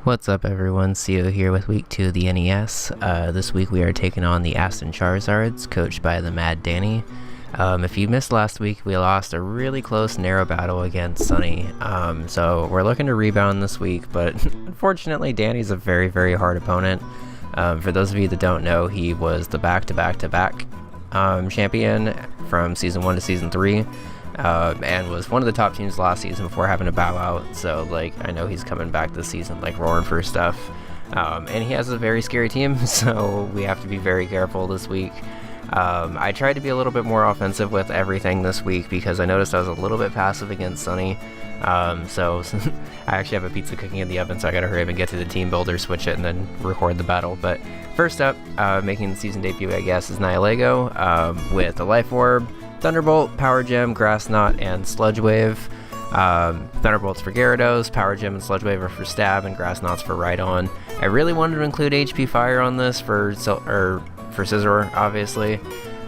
What's up everyone, Sio here with week 2 of the NES. This week we are taking on the Aston Charizards, coached by TheMadDanny. If you missed last week, we lost a really close narrow battle against Sunny, so we're looking to rebound this week, but unfortunately Danny's a very, very hard opponent. For those of you that don't know, he was the back-to-back-to-back champion from Season 1 to Season 3. And was one of the top teams last season before having to bow out, so I know he's coming back this season roaring for stuff, and he has a very scary team, so we have to be very careful this week. I tried to be a little bit more offensive with everything this week because I noticed I was a little bit passive against Sunny, so I actually have a pizza cooking in the oven, so I gotta hurry up and get to the team builder, switch it, and then record the battle. But first up, making the season debut, I guess, is Nihilego, with the Life Orb, Thunderbolt, Power Gem, Grass Knot, and Sludge Wave. Thunderbolt's for Gyarados, Power Gem and Sludge Wave are for Stab, and Grass Knot's for Rhydon. I really wanted to include HP Fire on this for Scizor, obviously,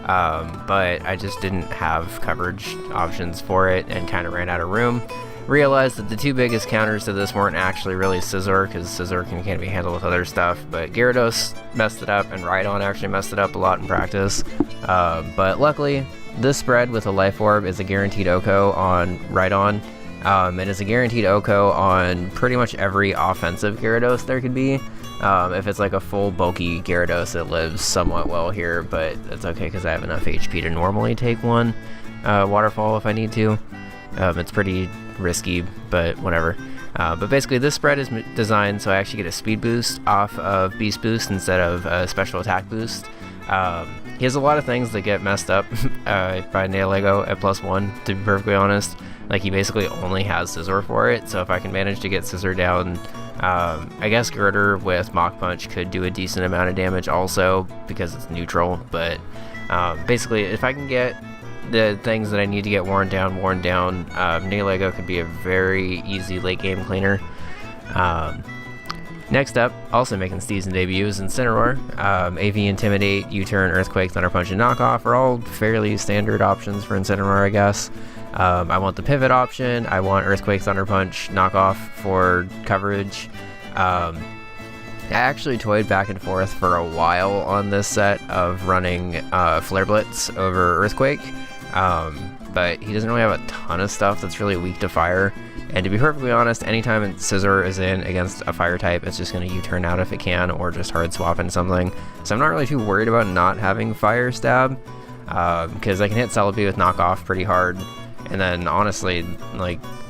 but I just didn't have coverage options for it and kind of ran out of room. Realized that the two biggest counters to this weren't actually really Scizor, because Scizor can be handled with other stuff, but Gyarados messed it up, and Rhydon actually messed it up a lot in practice. But luckily, this spread with a Life Orb is a guaranteed OHKO on Rhydon, and is a guaranteed OHKO on pretty much every offensive Gyarados there could be. If it's a full bulky Gyarados, it lives somewhat well here, but it's okay because I have enough HP to normally take one Waterfall if I need to. It's pretty risky, but whatever. But basically this spread is designed so I actually get a speed boost off of Beast Boost instead of a special attack boost. He has a lot of things that get messed up by Nihilego at +1, to be perfectly honest. He basically only has Scizor for it, so if I can manage to get Scizor down, I guess Girder with Mach Punch could do a decent amount of damage also, because it's neutral, but basically if I can get the things that I need to get worn down, Nihilego could be a very easy late game cleaner. Next up, also making season debuts, Incineroar. AV Intimidate, U-Turn, Earthquake, Thunder Punch, and Knockoff are all fairly standard options for Incineroar, I guess. I want the pivot option, I want Earthquake, Thunder Punch, Knockoff for coverage. I actually toyed back and forth for a while on this set of running Flare Blitz over Earthquake, but he doesn't really have a ton of stuff that's really weak to fire. And to be perfectly honest, anytime Scizor is in against a fire type, it's just going to U-turn out if it can, or just hard swap into something. So I'm not really too worried about not having Fire Stab, because I can hit Celebi with Knockoff pretty hard. And then honestly,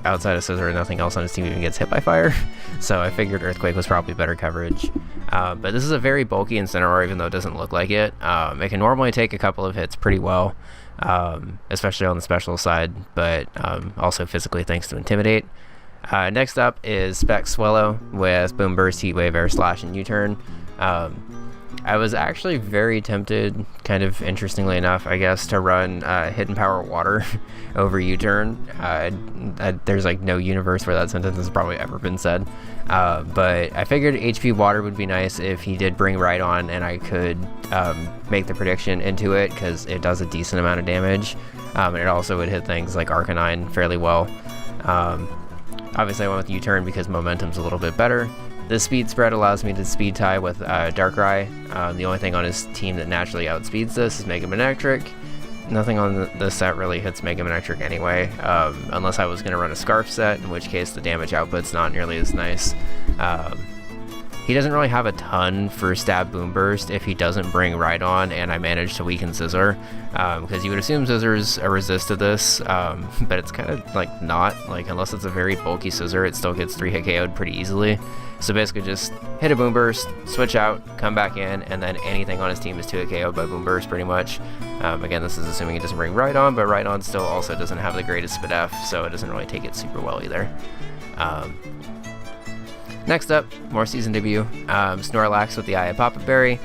outside of Scizor, nothing else on his team even gets hit by fire. So I figured Earthquake was probably better coverage. But this is a very bulky Incineroar, even though it doesn't look like it. It can normally take a couple of hits pretty well, especially on the special side, but also physically thanks to Intimidate. Next up is Spec Swellow with Boom Burst, Heat Wave, Air Slash, and U-Turn. I was actually very tempted, kind of interestingly enough, I guess, to run Hidden Power Water over U-Turn. There's no universe where that sentence has probably ever been said. But I figured HP Water would be nice if he did bring Rhydon and I could make the prediction into it, because it does a decent amount of damage. And it also would hit things like Arcanine fairly well. Obviously I went with U-Turn because momentum's a little bit better. This speed spread allows me to speed tie with Darkrai. The only thing on his team that naturally outspeeds this is Mega Manectric. Nothing on this set really hits Mega Manectric anyway, unless I was going to run a Scarf set, in which case the damage output's not nearly as nice. He doesn't really have a ton for Stab Boom Burst if he doesn't bring Rhydon and I manage to weaken Scizor, because you would assume Scizor's a resist to this, but it's kind of not, unless it's a very bulky Scizor, it still gets 3-hit KO'd pretty easily. So basically just hit a Boom Burst, switch out, come back in, and then anything on his team is 2-hit KO'd by Boom Burst pretty much. Again, this is assuming he doesn't bring Rhydon, but Rhydon still also doesn't have the greatest SpDef, so it doesn't really take it super well either. Next up, more season debut, Snorlax with the Eye of Papa Berry.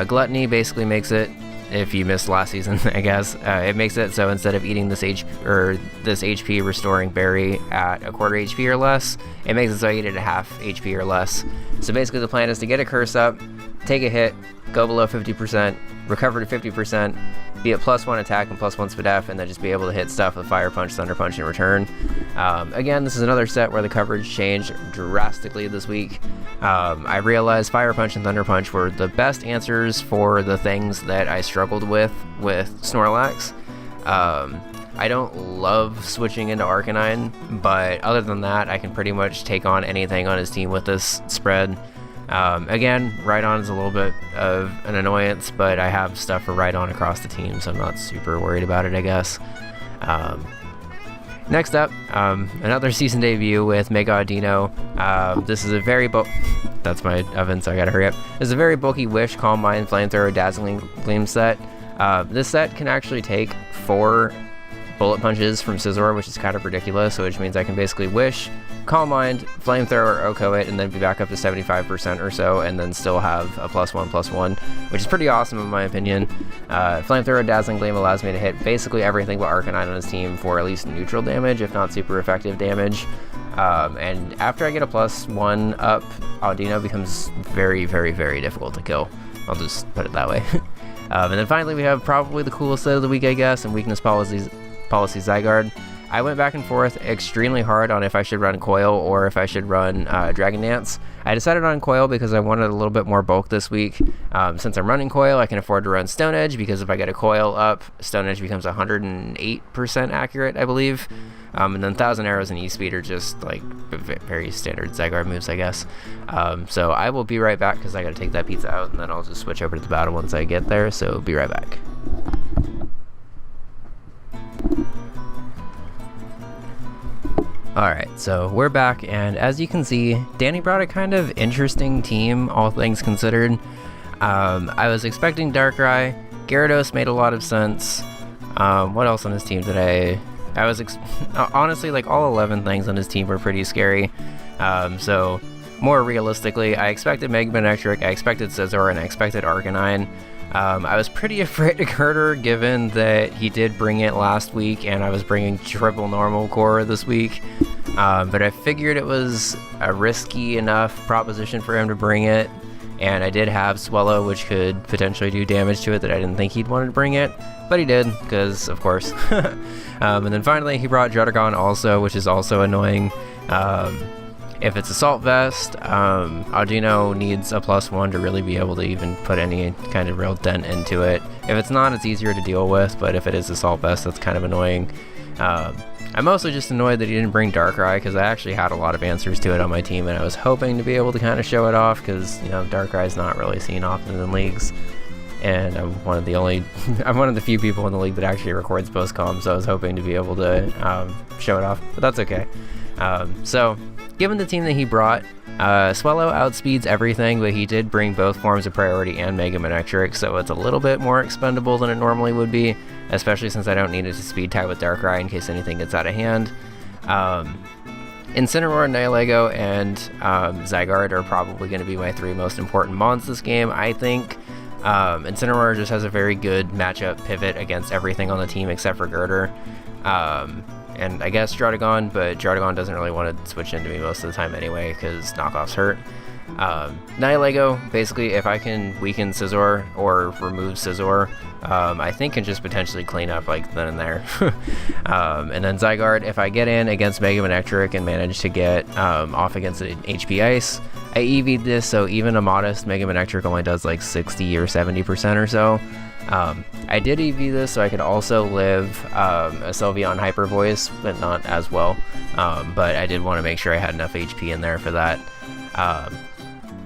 Gluttony basically makes it, if you missed last season, I guess, it makes it so instead of eating this HP restoring berry at a quarter HP or less, it makes it so I eat it at half HP or less. So basically the plan is to get a curse up, take a hit, go below 50%, recover to 50%, be at +1 attack and +1 SPDF, and then just be able to hit stuff with Fire Punch, Thunder Punch in return. Again, this is another set where the coverage changed drastically this week. I realized Fire Punch and Thunder Punch were the best answers for the things that I struggled with Snorlax. I don't love switching into Arcanine, but other than that, I can pretty much take on anything on his team with this spread. Again, Rhydon is a little bit of an annoyance, but I have stuff for Rhydon across the team, so I'm not super worried about it, I guess. Next up, another season debut with Mega Audino. This is a very that's my oven, so I gotta hurry up. This is a very bulky Wish, Calm Mind, Flamethrower, Dazzling Gleam set. This set can actually take 4 bullet punches from Scizor, which is kind of ridiculous, which means I can basically Wish, Calm Mind, Flamethrower, Oko it, and then be back up to 75% or so, and then still have a +1/+1, which is pretty awesome in my opinion. Flamethrower, Dazzling Gleam allows me to hit basically everything but Arcanine on his team for at least neutral damage, if not super effective damage. And after I get a +1 up, Audino becomes very, very, very difficult to kill. I'll just put it that way. And then finally we have probably the coolest set of the week, I guess, and Weakness Policy Zygarde. I went back and forth extremely hard on if I should run Coil or if I should run Dragon Dance. I decided on Coil because I wanted a little bit more bulk this week. Since I'm running Coil, I can afford to run Stone Edge, because if I get a Coil up, Stone Edge becomes 108% accurate, I believe. And then 1000 Arrows and E-Speed are just like very standard Zygarde moves, I guess. So I will be right back because I gotta take that pizza out, and then I'll just switch over to the battle once I get there, so be right back. Alright, so we're back, and as you can see, Danny brought a kind of interesting team, all things considered. I was expecting Darkrai. Gyarados made a lot of sense. What else on his team today? Honestly, like, all 11 things on his team were pretty scary. So, more realistically, I expected Mega Manectric, I expected Scizor, and I expected Arcanine. I was pretty afraid of Carter, given that he did bring it last week, and I was bringing triple normal core this week. But I figured it was a risky enough proposition for him to bring it, and I did have Swellow, which could potentially do damage to it that I didn't think he'd want to bring it, but he did, because of course. And then finally he brought Druddigon also, which is also annoying. If it's Assault Vest, Audino needs a +1 to really be able to even put any kind of real dent into it. If it's not, it's easier to deal with, but if it is Assault Vest, that's kind of annoying. I'm mostly just annoyed that he didn't bring Darkrai, because I actually had a lot of answers to it on my team, and I was hoping to be able to kind of show it off, because, you know, Darkrai's not really seen often in leagues. And I'm one of the few people in the league that actually records post-com, so I was hoping to be able to show it off, but that's okay. So, given the team that he brought, Swellow outspeeds everything, but he did bring both forms of Priority and Mega Manectric, so it's a little bit more expendable than it normally would be, especially since I don't need it to speed type with Darkrai in case anything gets out of hand. Incineroar, Nihilego, and Zygarde are probably going to be my 3 most important mons this game, I think. Incineroar just has a very good matchup pivot against everything on the team except for Girder. And I guess Druddigon, but Druddigon doesn't really want to switch into me most of the time anyway, because knockoffs hurt. Nihilego, basically, if I can weaken Scizor or remove Scizor, I think can just potentially clean up like then and there. And then Zygarde, if I get in against Mega Manectric and manage to get off against an HP Ice, I EV'd this, so even a modest Mega Manectric only does like 60 or 70% or so. I did EV this so I could also live a Sylveon Hyper Voice, but not as well. But I did want to make sure I had enough HP in there for that.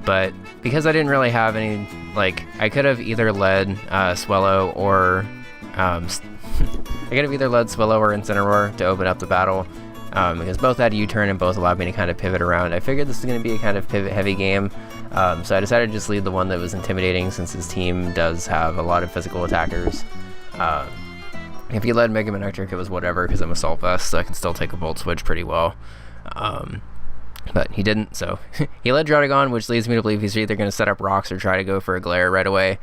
But because I didn't really have any, like, I could have either led Swellow or Incineroar to open up the battle. Because both had a U-turn and both allowed me to kind of pivot around. I figured this is going to be a kind of pivot-heavy game, so I decided to just lead the one that was intimidating, since his team does have a lot of physical attackers. If he led Mega Manectric, it was whatever, because I'm Assault Vest, so I can still take a Volt Switch pretty well. But he didn't, so he led Druddigon, which leads me to believe he's either going to set up rocks or try to go for a Glare right away.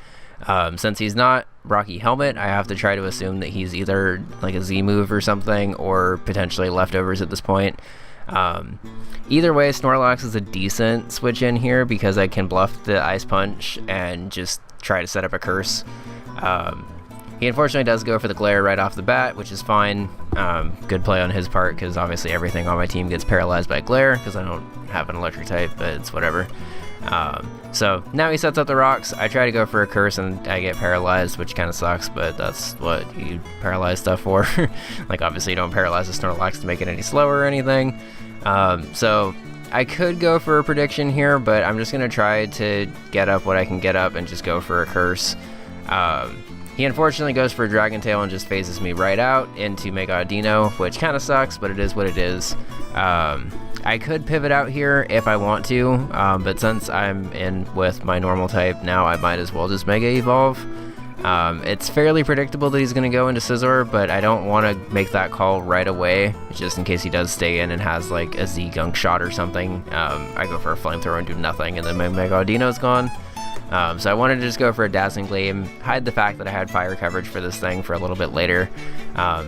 Since he's not Rocky Helmet, I have to try to assume that he's either like a Z move or something, or potentially leftovers at this point. Either way, Snorlax is a decent switch in here, because I can bluff the Ice Punch and just try to set up a Curse. He unfortunately does go for the glare right off the bat, which is fine. Good play on his part, because obviously everything on my team gets paralyzed by glare, because I don't have an electric type, but it's whatever. So now he sets up the rocks. I try to go for a curse and I get paralyzed, which kind of sucks, but that's what you paralyze stuff for. Like, obviously you don't paralyze the Snorlax to make it any slower or anything. So I could go for a prediction here, but I'm just going to try to get up what I can get up and just go for a curse. He unfortunately goes for a Dragon Tail and just phases me right out into NEGADINO, which kind of sucks, but it is what it is. I could pivot out here if I want to, but since I'm in with my normal type now, I might as well just Mega Evolve. It's fairly predictable that he's going to go into Scizor, but I don't want to make that call right away, just in case he does stay in and has like a Z-Gunk shot or something. I go for a Flamethrower and do nothing, and then my NEGADINO's gone. So I wanted to just go for a Dazzling Gleam, hide the fact that I had fire coverage for this thing for a little bit later,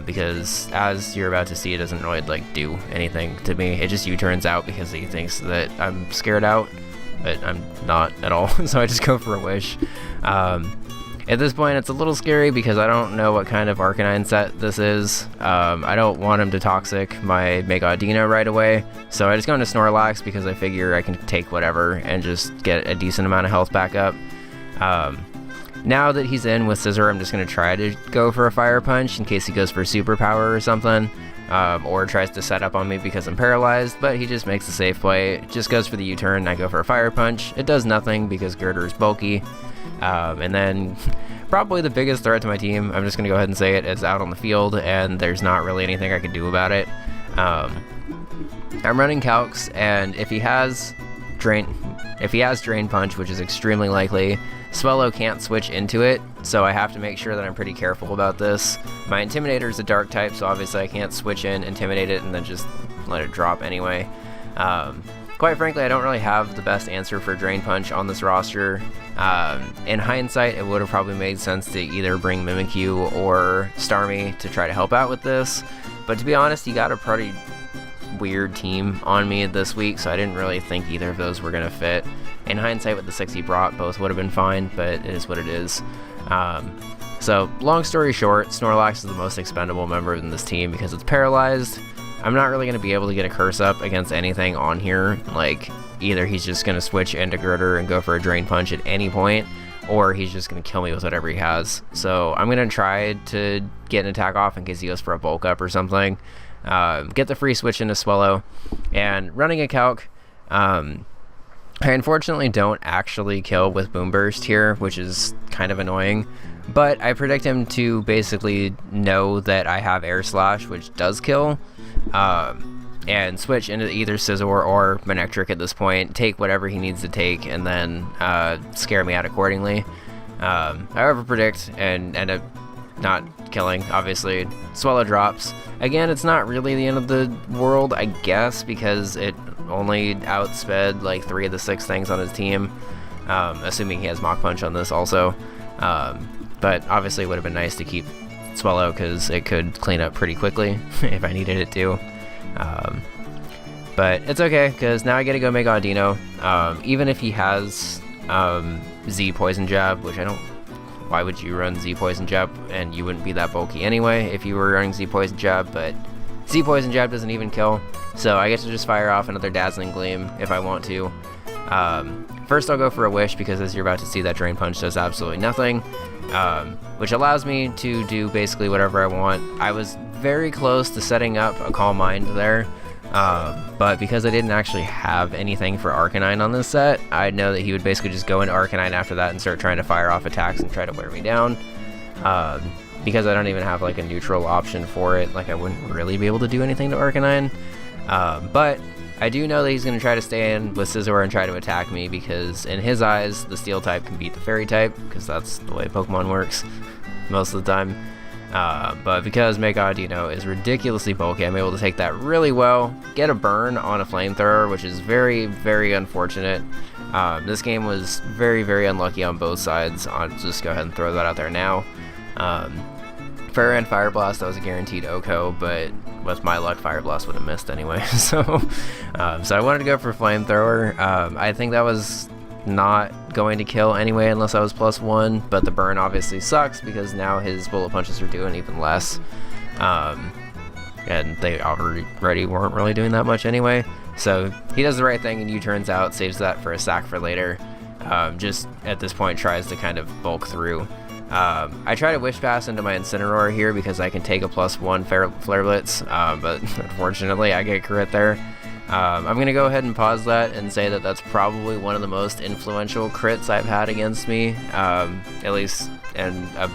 because as you're about to see, it doesn't really like do anything to me. It just U-turns out because he thinks that I'm scared out, but I'm not at all. So I just go for a Wish. At this point, it's a little scary because I don't know what kind of Arcanine set this is. I don't want him to Toxic my NEGADINO right away, so I just go into Snorlax because I figure I can take whatever and just get a decent amount of health back up. Now that he's in with Scizor, I'm just going to try to go for a Fire Punch in case he goes for Superpower or something, or tries to set up on me because I'm paralyzed, but he just makes the safe play. Just goes for the U-turn, I go for a Fire Punch. It does nothing because Girder is bulky. And then probably the biggest threat to my team, I'm just going to go ahead and say it, is out on the field, and there's not really anything I can do about it. I'm running Calcs, and if he has Drain Punch, which is extremely likely, Swellow can't switch into it, so I have to make sure that I'm pretty careful about this. My Intimidator is a dark type, so obviously I can't switch in, Intimidate it, and then just let it drop anyway. Quite frankly, I don't really have the best answer for Drain Punch on this roster. In hindsight, it would have probably made sense to either bring Mimikyu or Starmie to try to help out with this, but to be honest, he got a pretty weird team on me this week, so I didn't really think either of those were going to fit. In hindsight, with the 6 he brought, both would have been fine, but it is what it is. So, long story short, Snorlax is the most expendable member in this team because it's paralyzed. I'm not really going to be able to get a curse up against anything on here. Like, either he's just going to switch into Girder and go for a Drain Punch at any point, or he's just going to kill me with whatever he has. So I'm going to try to get an attack off in case he goes for a bulk up or something. Get the free switch into Swellow. And running a Calc, I unfortunately don't actually kill with Boom Burst here, which is kind of annoying. But I predict him to basically know that I have Air Slash, which does kill. And switch into either Scizor or Manectric at this point, take whatever he needs to take, and then scare me out accordingly. However, predict and end up not killing, obviously. Swellow drops. Again, it's not really the end of the world, I guess, because it only outsped like 3 of the 6 things on his team, assuming he has Mach Punch on this also. But obviously it would have been nice to keep Swellow because it could clean up pretty quickly if I needed it to. But it's okay because now I get to go NEGADINO. Even if he has Z Poison Jab, which I don't. Why would you run Z Poison Jab? And you wouldn't be that bulky anyway if you were running Z Poison Jab. But Z Poison Jab doesn't even kill, so I get to just fire off another Dazzling Gleam if I want to. First I'll go for a Wish because as you're about to see, that Drain Punch does absolutely nothing. Which allows me to do basically whatever I want. I was very close to setting up a Calm Mind there, but because I didn't actually have anything for Arcanine on this set, I know that he would basically just go into Arcanine after that and start trying to fire off attacks and try to wear me down. Because I don't even have like a neutral option for it, like I wouldn't really be able to do anything to Arcanine. But I do know that he's going to try to stay in with Scizor and try to attack me because in his eyes, the Steel type can beat the Fairy type because that's the way Pokemon works most of the time. But because NEGADINO is ridiculously bulky, I'm able to take that really well, get a burn on a Flamethrower, which is very, very unfortunate. This game was very, very unlucky on both sides. I'll just go ahead and throw that out there now. Fire and Fire Blast, that was a guaranteed OHKO, but with my luck, Fire Blast would have missed anyway. So I wanted to go for Flamethrower. I think that was not going to kill anyway unless I was +1, but the burn obviously sucks because now his bullet punches are doing even less. And they already weren't really doing that much anyway. So he does the right thing and U-turns out, saves that for a sack for later. Just at this point tries to kind of bulk through. I try to Wish Pass into my Incineroar here because I can take a +1 Flare Blitz, but unfortunately I get crit there. I'm going to go ahead and pause that and say that that's probably one of the most influential crits I've had against me, at least in a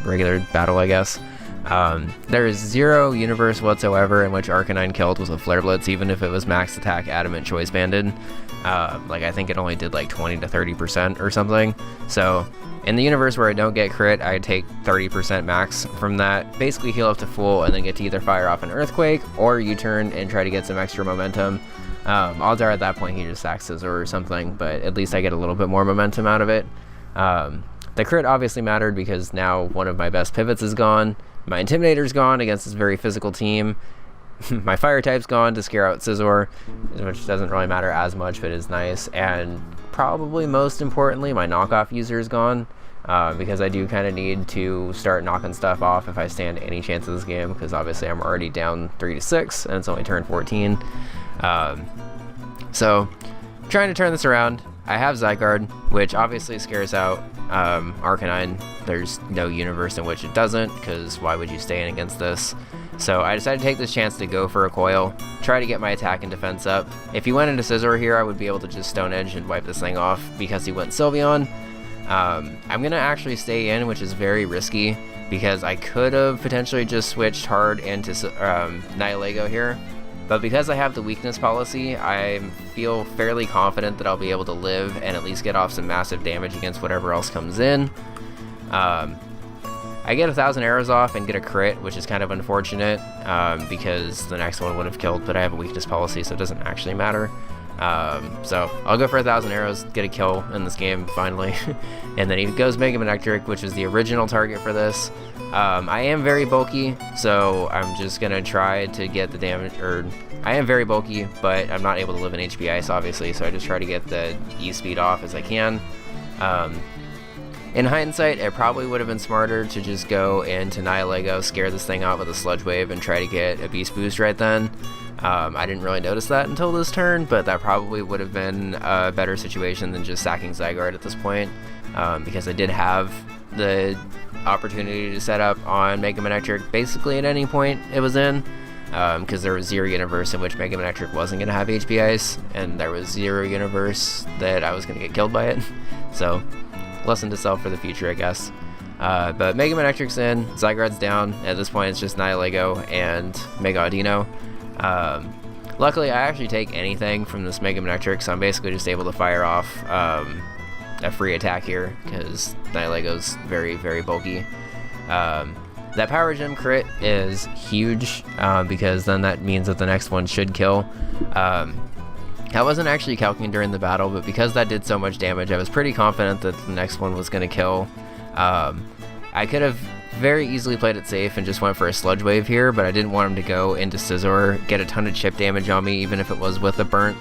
regular battle, I guess. There is zero universe whatsoever in which Arcanine killed with a Flare Blitz, even if it was max attack Adamant Choice Banded. Like I think it only did like 20 to 30% or something. So in the universe where I don't get crit, I take 30% max from that, basically heal up to full, and then get to either fire off an Earthquake or U-turn and try to get some extra momentum. Odds are at that point he just sacks Scizor or something, but at least I get a little bit more momentum out of it. The crit obviously mattered because now one of my best pivots is gone. My Intimidator's gone against this very physical team. My Fire type's gone to scare out Scizor, which doesn't really matter as much, but is nice. And probably most importantly, my knockoff user is gone, because I do kind of need to start knocking stuff off if I stand any chance of this game, because obviously I'm already down 3-6, and it's only turn 14. So, trying to turn this around. I have Zygarde, which obviously scares out Arcanine. There's no universe in which it doesn't, because why would you stay in against this? So I decided to take this chance to go for a Coil, try to get my attack and defense up. If he went into Scizor here, I would be able to just Stone Edge and wipe this thing off because he went Sylveon. I'm going to actually stay in, which is very risky, because I could have potentially just switched hard into Nihilego here. But because I have the weakness policy, I feel fairly confident that I'll be able to live and at least get off some massive damage against whatever else comes in. I get 1,000 arrows off and get a crit, which is kind of unfortunate, because the next one would have killed, but I have a weakness policy, so it doesn't actually matter. So I'll go for 1,000 arrows, get a kill in this game, finally. And then he goes Mega Manectric, which was the original target for this. I am very bulky, so I'm just going to try to get the damage, I am very bulky, but I'm not able to live in HP Ice, obviously, so I just try to get the E-speed off as I can. In hindsight, it probably would have been smarter to just go into Nihilego, scare this thing out with a Sludge Wave, and try to get a Beast Boost right then. I didn't really notice that until this turn, but that probably would have been a better situation than just sacking Zygarde at this point, because I did have the opportunity to set up on Mega Manectric basically at any point it was in, because there was zero universe in which Mega Manectric wasn't going to have HP Ice, and there was zero universe that I was going to get killed by it. So, lesson to self for the future, I guess. But Mega Manectric's in, Zygarde's down. At this point, it's just Nihilego and Mega Audino. Luckily, I actually take anything from this Mega Manectric, so I'm basically just able to fire off a free attack here, because Nihilego's very, very bulky. That Power Gem crit is huge, because then that means that the next one should kill. I wasn't actually calculating during the battle, but because that did so much damage, I was pretty confident that the next one was going to kill. I could have very easily played it safe and just went for a Sludge Wave here, but I didn't want him to go into Scizor, get a ton of chip damage on me, even if it was with a burnt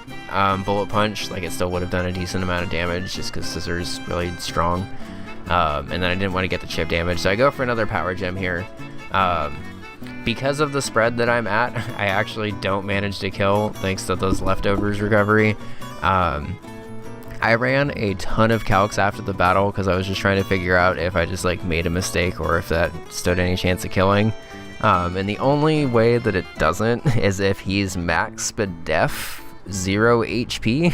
Bullet Punch. Like, it still would have done a decent amount of damage, just because Scizor's really strong. And then I didn't want to get the chip damage, so I go for another Power Gem here. Because of the spread that I'm at, I actually don't manage to kill thanks to those leftovers recovery. I ran a ton of calcs after the battle because I was just trying to figure out if I just like made a mistake or if that stood any chance of killing. And the only way that it doesn't is if he's max Spadef 0 HP,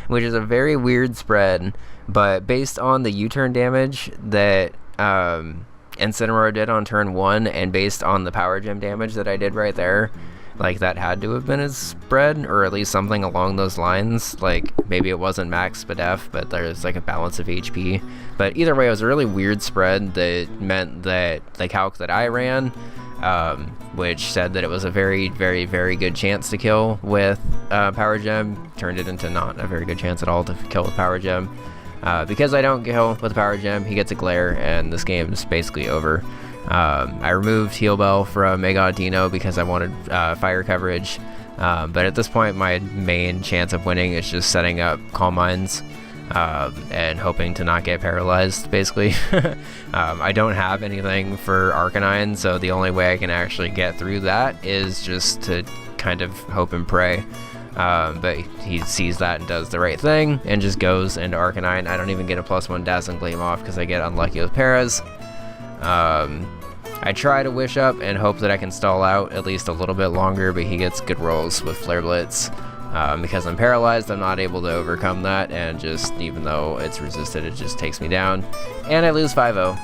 which is a very weird spread, but based on the U-turn damage that Incineroar did on turn 1, and based on the Power Gem damage that I did right there, like, that had to have been his spread, or at least something along those lines. Like, maybe it wasn't max Spadef, but there's like a balance of HP. But either way, it was a really weird spread that meant that the calc that I ran, which said that it was a very, very, very good chance to kill with Power Gem, turned it into not a very good chance at all to kill with Power Gem. Because I don't kill with Power Gem, he gets a Glare, and this game's basically over. I removed Heal Bell from Mega Audino because I wanted fire coverage, but at this point my main chance of winning is just setting up Calm Minds. and hoping to not get paralyzed, basically. I don't have anything for Arcanine, so the only way I can actually get through that is just to kind of hope and pray. But he sees that and does the right thing and just goes into Arcanine. I don't even get a +1 Dazzling Gleam off because I get unlucky with Paras. I try to Wish Up and hope that I can stall out at least a little bit longer, but he gets good rolls with Flare Blitz. Because I'm paralyzed, I'm not able to overcome that, and just, even though it's resisted, it just takes me down, and I lose 5-0.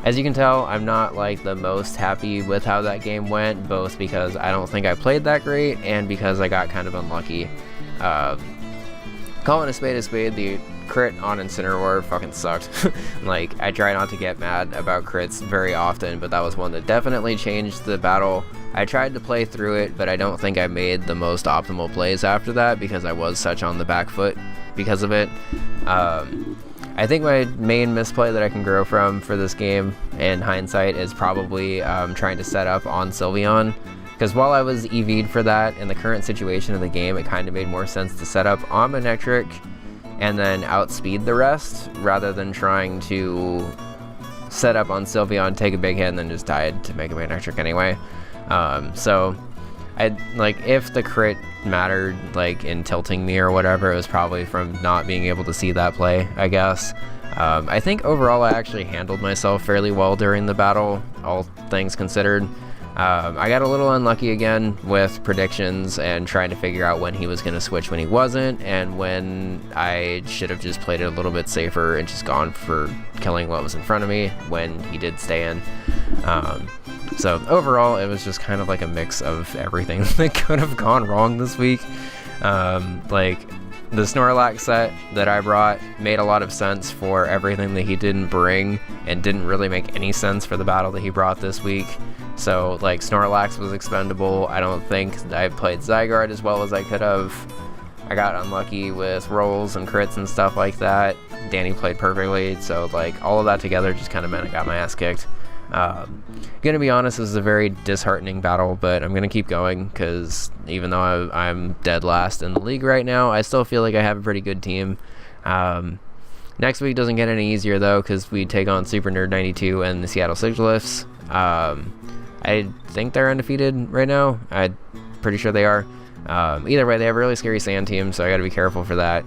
As you can tell, I'm not like the most happy with how that game went, both because I don't think I played that great, and because I got kind of unlucky. Calling a spade, the crit on Incineroar fucking sucked. Like, I try not to get mad about crits very often, but that was one that definitely changed the battle. I tried to play through it, but I don't think I made the most optimal plays after that because I was such on the back foot because of it. I think my main misplay that I can grow from for this game, in hindsight, is probably trying to set up on Sylveon. Because while I was EV'd for that, in the current situation of the game, it kind of made more sense to set up on Manectric and then outspeed the rest, rather than trying to set up on Sylveon, take a big hit, and then just die to make a Manectric anyway. So if the crit mattered, like, in tilting me or whatever, it was probably from not being able to see that play, I guess. I think overall I actually handled myself fairly well during the battle, all things considered. I got a little unlucky again with predictions and trying to figure out when he was going to switch, when he wasn't, and when I should have just played it a little bit safer and just gone for killing what was in front of me when he did stay in. So overall, it was just kind of like a mix of everything that could have gone wrong this week. Like, the Snorlax set that I brought made a lot of sense for everything that he didn't bring, and didn't really make any sense for the battle that he brought this week. So, like, Snorlax was expendable. I don't think I played Zygarde as well as I could have. I got unlucky with rolls and crits and stuff like that. Danny played perfectly, so, like, all of that together just kind of meant I got my ass kicked. Gonna be honest, this is a very disheartening battle, but I'm gonna keep going, because even though I'm dead last in the league right now, I still feel like I have a pretty good team. Next week doesn't get any easier, though, because we take on Super Nerd 92 and the Seattle Sigilifts. I think they're undefeated right now. I'm pretty sure they are. Either way, they have a really scary sand team, so I gotta be careful for that.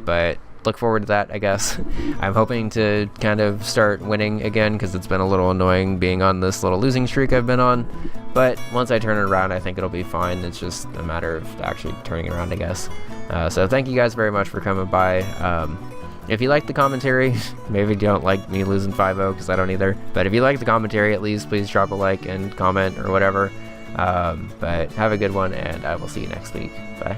But look forward to that, I guess. I'm hoping to kind of start winning again, because it's been a little annoying being on this little losing streak I've been on. But once I turn it around, I think it'll be fine. It's just a matter of actually turning it around, I guess. So thank you guys very much for coming by. If you like the commentary, maybe you don't like me losing 5-0, because I don't either. But if you like the commentary, at least please drop a like and comment or whatever. But have a good one, and I will see you next week. Bye.